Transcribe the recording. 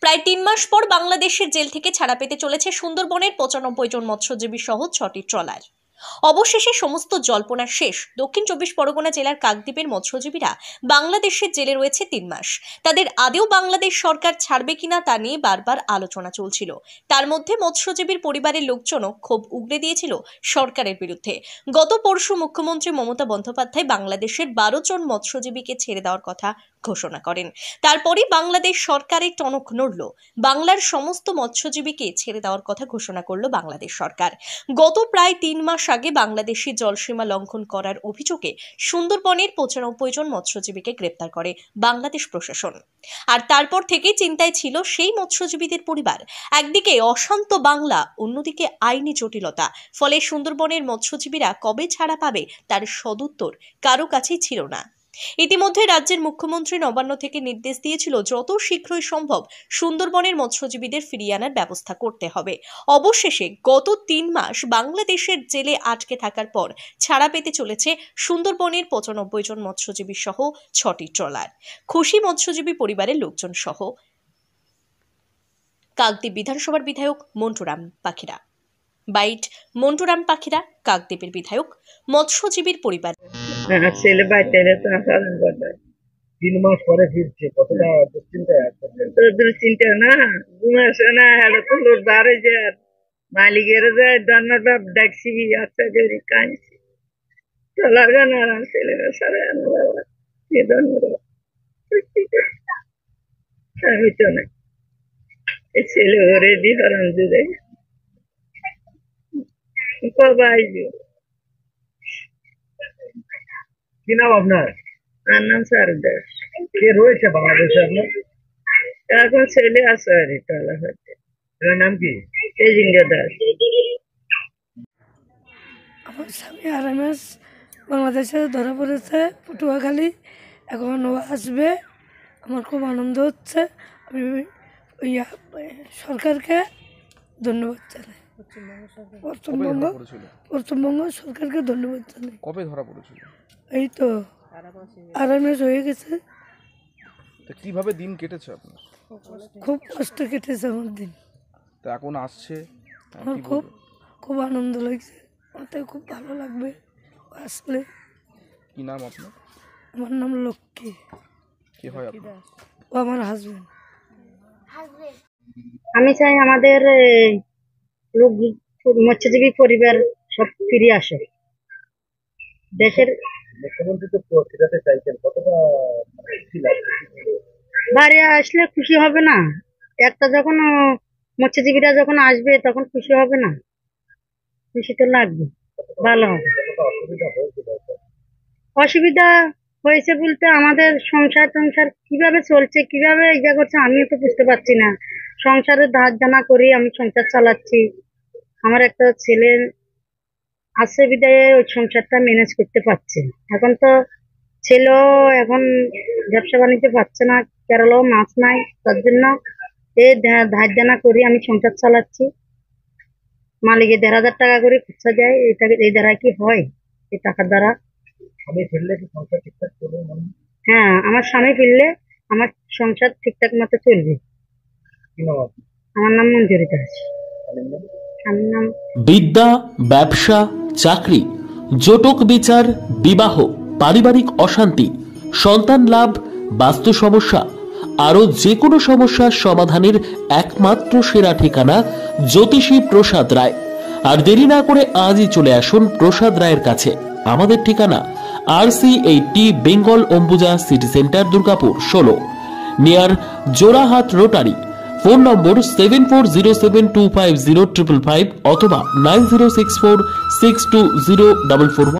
প্রায় ৩ মাস পর বাংলাদেশের জেল থেকে ছাড়া পেতে চলেছে সুন্দরবনের ৯৫ জন মৎস্যজীবী সহ ৬টি ট্রলার। অবশেষে সমস্ত জল্পনা শেষ। দক্ষিণ ২৪ পরগনা জেলার কাকদ্বীপের মৎস্যজীবীরা বাংলাদেশের জেলে রয়েছে ৩ মাস। তাদের আদেও বাংলাদেশ সরকার ছাড়বে কিনা তা নিয়ে বারবার আলোচনা চলছিল। তার মধ্যে মৎস্যজীবীর পরিবারের লোকজনও ক্ষোভ উগরে দিয়েছিল সরকারের বিরুদ্ধে। গত পরশু মুখ্যমন্ত্রী মমতা বন্দ্যোপাধ্যায় বাংলাদেশের ১২ জন মৎস্যজীবীকে ছেড়ে দেওয়ার কথা ঘোষণা করেন। তারপরই বাংলাদেশ সরকারের টনক নড়ল। বাংলার সমস্ত মৎস্যজীবীকে ছেড়ে দেওয়ার কথা ঘোষণা করল বাংলাদেশ সরকার। গত প্রায় ৩ মাস আগে বাংলাদেশি জলসীমা লঙ্ঘন করার অভিযোগে সুন্দরবনের ৯৫ জন মৎস্যজীবীকে গ্রেপ্তার করে বাংলাদেশ প্রশাসন। আর তারপর থেকেই চিন্তায় ছিল সেই মৎস্যজীবীদের পরিবার। একদিকে অশান্ত বাংলা, অন্যদিকে আইনি জটিলতা। ফলে সুন্দরবনের মৎস্যজীবীরা কবে ছাড়া পাবে তার সদুত্তর কারো কাছেই ছিল না। ইতিমধ্যে রাজ্যের মুখ্যমন্ত্রী নবান্ন থেকে নির্দেশ দিয়েছিল যত শীঘ্রই সম্ভব সুন্দরবনের মৎস্যজীবীদের ফিরিয়ে আনার ব্যবস্থা করতে হবে। অবশেষে গত ৩ মাস বাংলাদেশের জেলে আটকে থাকার পর ছাড়া পেতে চলেছে সুন্দরবনের ৯৫ জন মৎস্যজীবী সহ ৬টি ট্রলার। খুশি মৎস্যজীবী পরিবারের লোকজন সহ। কাকদ্বীপ বিধানসভার বিধায়ক মন্টুরাম পাখিরা। বাইট মন্টুরাম পাখিরা, কাকদ্বীপের বিধায়ক, মৎস্যজীবীর পরিবার। ছেলে বাইতে ৩ মাস পরে ফিরছে, কতটা দুশ্চিন্তায় আছে? দুশ্চিন্তা না, ঘুমাসে না, তো লোক বাড়ে যায়, মালিকের যায়, ধন্যবাদ ডাকছি, আচ্ছা জরি কাঁদছি, তো লাগে না ছেলেরা সারা বাবা, ধন্যবাদ। আমি তো না ছেলে ওরে দি হরণ জুড়ে কবে আসবে? কি নাম আপনার? আমার নাম সারদাস। কে রয়েছে বাংলাদেশে আপনার? এখন ছেলে আছে আর টলা হচ্ছে। এর নাম কি? তেজিঙ্গা দাস। আমার স্বামী RMS বাংলাদেশে ধরা পড়েছে পটুয়াখালী, এখন ও আসবে। আমার খুব আনন্দ হচ্ছে। আমি সরকারকে ধন্যবাদ জানাই, পশ্চিমবঙ্গ সরকারকে ধন্যবাদ জানাই। কবে ধরা পড়েছিল? এই তো RMS হয়ে গেছে। তো কিভাবে দিন কেটেছে আপনার? খুব কষ্ট কেটেছে আমার দিন। তো এখন আসছে, আমার খুব আনন্দ লাগছে। আমাকে খুব ভালো লাগবে আসলে। কি নাম আপনার? আমার নাম লক্ষ্মী। কি হয় আপনার? ও আমার হাজবেন্ড। আমি চাই আমাদের লোক মৎস্যজীবী পরিবার সব ফিরে আসে দেশের। মুখ্যমন্ত্রী তো ফিরাতে চাইছেন, কতটা খুশি লাগছে? বাইরে আসলে খুশি হবে না? একটা যখন মৎস্যজীবীরা যখন আসবে তখন খুশি হবে না? খুশি তো লাগবে, ভালো হবে। অসুবিধা হয়েছে বলতে আমাদের সংসার কিভাবে চলছে, কিভাবে ইয়া করছে আমিও তো বুঝতে পারছি না। সংসারের ধার জানা করি আমি সংসার চালাচ্ছি। আমার একটা ছেলে আছে বিদায়ে ওই সংসারটা ম্যানেজ করতে পারছি। এখন তো ছেলেও এখন ব্যবসা বাণিজ্য পাচ্ছে না, কেরলেও মাছ নাই, তার জন্য এই ধার জানা করি আমি সংসার চালাচ্ছি। মালিকে ১,৫০০ টাকা করে খরচা দেয়, এই দ্বারা কি হয়? এই টাকার দ্বারা স্বামী ফিরলে কি সংসার ঠিকঠাক চলবে? হ্যাঁ, আমার স্বামী ফিরলে আমার সংসার ঠিকঠাক মতো চলবে। কি নাম আপনার? আমার নাম মঞ্জুরি দাস। আমার নাম বিদ্যা, ব্যবসা, চাকরি, জটক বিচার, বিবাহ, পারিবারিক অশান্তি, সন্তান লাভ, বাস্তু সমস্যা, আরো যে কোনো সমস্যার সমাধানের একমাত্র সেরা ঠিকানা জ্যোতিষী প্রসাদ রায়। আর দেরি না করে আজই চলে আসুন প্রসাদ রায়ের কাছে। আমাদের ঠিকানা RC80 Bengal Ambuja city centre, Durgapur 16, near Jorhat rotary. Phone নম্বর 7407250555 অথবা 9064620441।